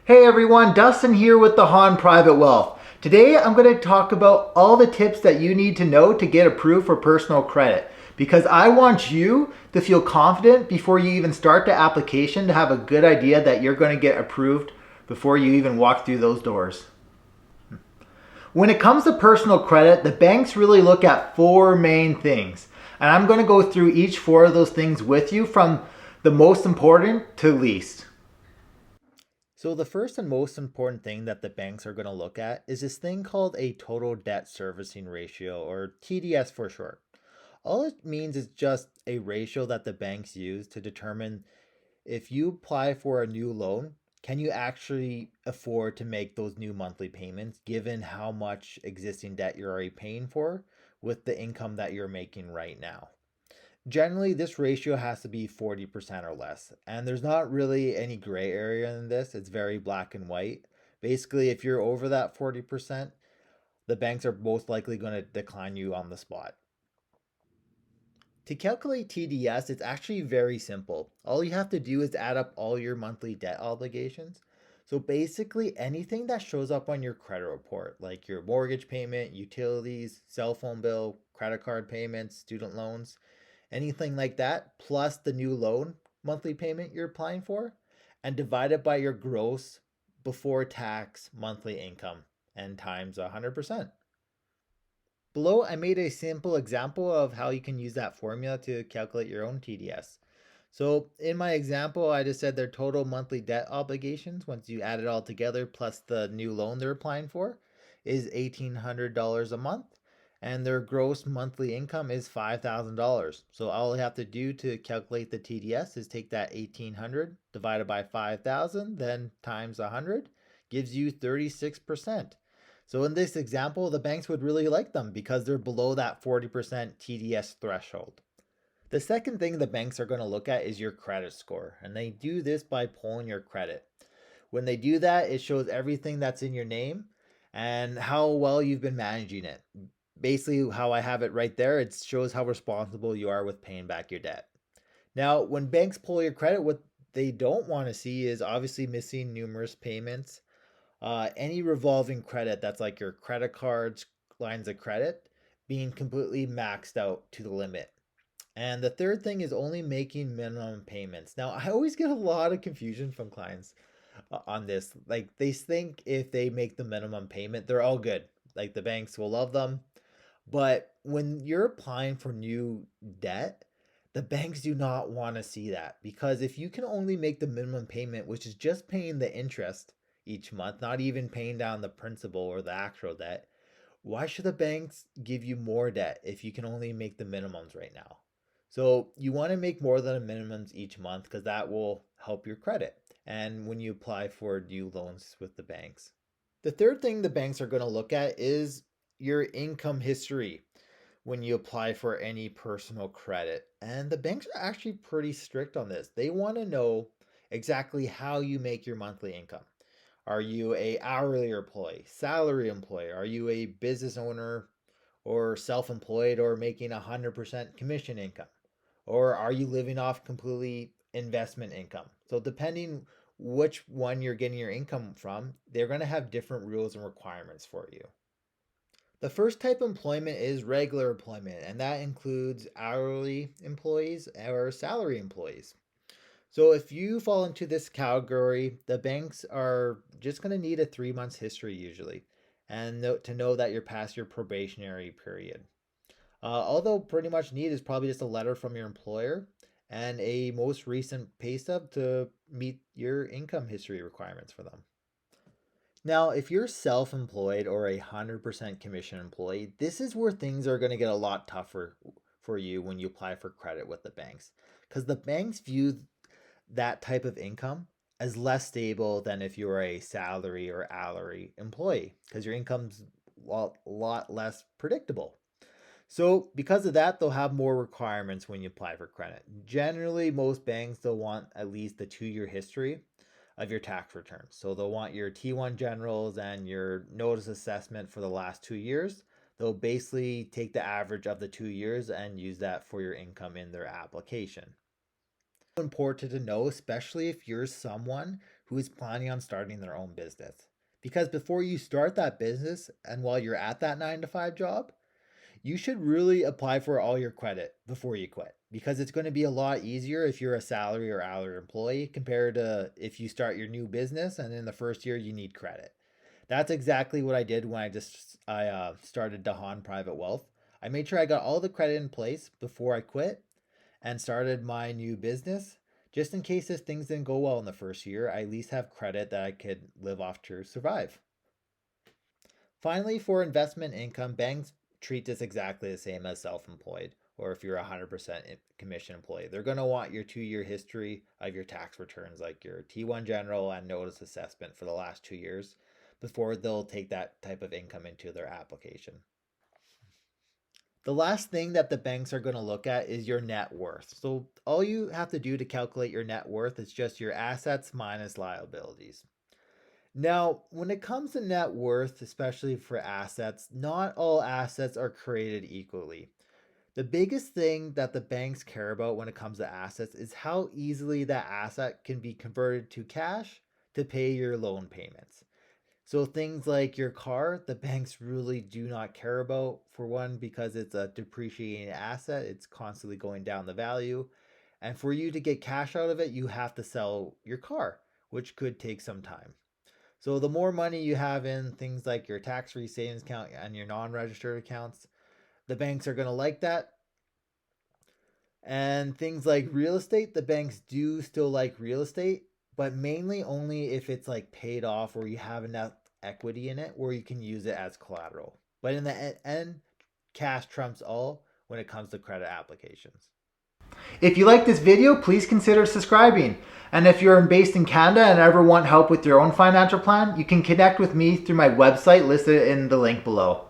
Hey everyone, Dustin here with the Han Private Wealth. Today I'm going to talk about all the tips that you need to know to get approved for personal credit because I want you to feel confident before you even start the application to have a good idea that you're going to get approved before you even walk through those doors. When it comes to personal credit, the banks really look at four main things. And I'm going to go through each four of those things with you from the most important to least. So the first and most important thing that the banks are going to look at is this thing called a total debt servicing ratio, or TDS for short. All it means is just a ratio that the banks use to determine if you apply for a new loan, can you actually afford to make those new monthly payments given how much existing debt you're already paying for with the income that you're making right now? Generally, this ratio has to be 40% or less. And there's not really any gray area in this. It's very black and white. Basically, if you're over that 40%, the banks are most likely going to decline you on the spot. To calculate TDS, it's actually very simple. All you have to do is add up all your monthly debt obligations. So basically, anything that shows up on your credit report, like your mortgage payment, utilities, cell phone bill, credit card payments, student loans, anything like that, plus the new loan monthly payment you're applying for, and divide it by your gross before tax monthly income and times 100%. Below, I made a simple example of how you can use that formula to calculate your own TDS. So in my example, I just said their total monthly debt obligations, once you add it all together, plus the new loan they're applying for, is $1,800 a month. And their gross monthly income is $5,000. So all you have to do to calculate the TDS is take that 1,800 divided by 5,000, then times 100, gives you 36%. So in this example, the banks would really like them because they're below that 40% TDS threshold. The second thing the banks are going to look at is your credit score, and they do this by pulling your credit. When they do that, it shows everything that's in your name and how well you've been managing it. Basically, how I have it right there, it shows how responsible you are with paying back your debt. Now, when banks pull your credit, what they don't want to see is obviously missing numerous payments, any revolving credit that's like your credit cards, lines of credit, being completely maxed out to the limit. And the third thing is only making minimum payments. Now, I always get a lot of confusion from clients on this. Like, they think if they make the minimum payment, they're all good. Like, the banks will love them. But when you're applying for new debt, the banks do not want to see that because if you can only make the minimum payment, which is just paying the interest each month, not even paying down the principal or the actual debt, why should the banks give you more debt if you can only make the minimums right now? So you want to make more than the minimums each month because that will help your credit and when you apply for new loans with the banks. The third thing the banks are going to look at is your income history when you apply for any personal credit. And the banks are actually pretty strict on this. They want to know exactly how you make your monthly income. Are you a hourly employee, salary employee? Are you a business owner or self-employed or making 100% commission income? Or are you living off completely investment income? So depending which one you're getting your income from, they're going to have different rules and requirements for you. The first type of employment is regular employment, and that includes hourly employees or salary employees. So if you fall into this category, the banks are just going to need a 3 months history usually, and to know that you're past your probationary period. Although pretty much need is probably just a letter from your employer and a most recent pay stub to meet your income history requirements for them. Now, if you're self employed or 100% commission employee, this is where things are going to get a lot tougher for you when you apply for credit with the banks. Because the banks view that type of income as less stable than if you were a salary or hourly employee, because your income's a lot less predictable. So because of that, they'll have more requirements when you apply for credit. Generally, most banks they'll want at least a 2 year history of your tax returns. So they'll want your T1 generals and your notice assessment for the last 2 years. They'll basically take the average of the 2 years and use that for your income in their application. Important to know, especially if you're someone who is planning on starting their own business. Because before you start that business and while you're at that 9 to 5 job, you should really apply for all your credit before you quit, because it's going to be a lot easier if you're a salary or hourly employee compared to if you start your new business and in the first year you need credit. That's exactly what I did when I started Dahan Private Wealth. I made sure I got all the credit in place before I quit and started my new business. Just in case if things didn't go well in the first year, I at least have credit that I could live off to survive. Finally, for investment income, banks treat this exactly the same as self-employed, or if you're a 100% commission employee. They're going to want your 2 year history of your tax returns, like your T1 general and notice assessment for the last 2 years, before they'll take that type of income into their application. The last thing that the banks are going to look at is your net worth. So all you have to do to calculate your net worth is just your assets minus liabilities. Now, when it comes to net worth, especially for assets, not all assets are created equally. The biggest thing that the banks care about when it comes to assets is how easily that asset can be converted to cash to pay your loan payments. So things like your car, the banks really do not care about, for one, because it's a depreciating asset. It's constantly going down the value. And for you to get cash out of it, you have to sell your car, which could take some time. So the more money you have in things like your tax-free savings account and your non-registered accounts, the banks are going to like that. And things like real estate, the banks do still like real estate, but mainly only if it's like paid off or you have enough equity in it where you can use it as collateral. But in the end, cash trumps all when it comes to credit applications. If you like this video, please consider subscribing. And if you're based in Canada and ever want help with your own financial plan, you can connect with me through my website listed in the link below.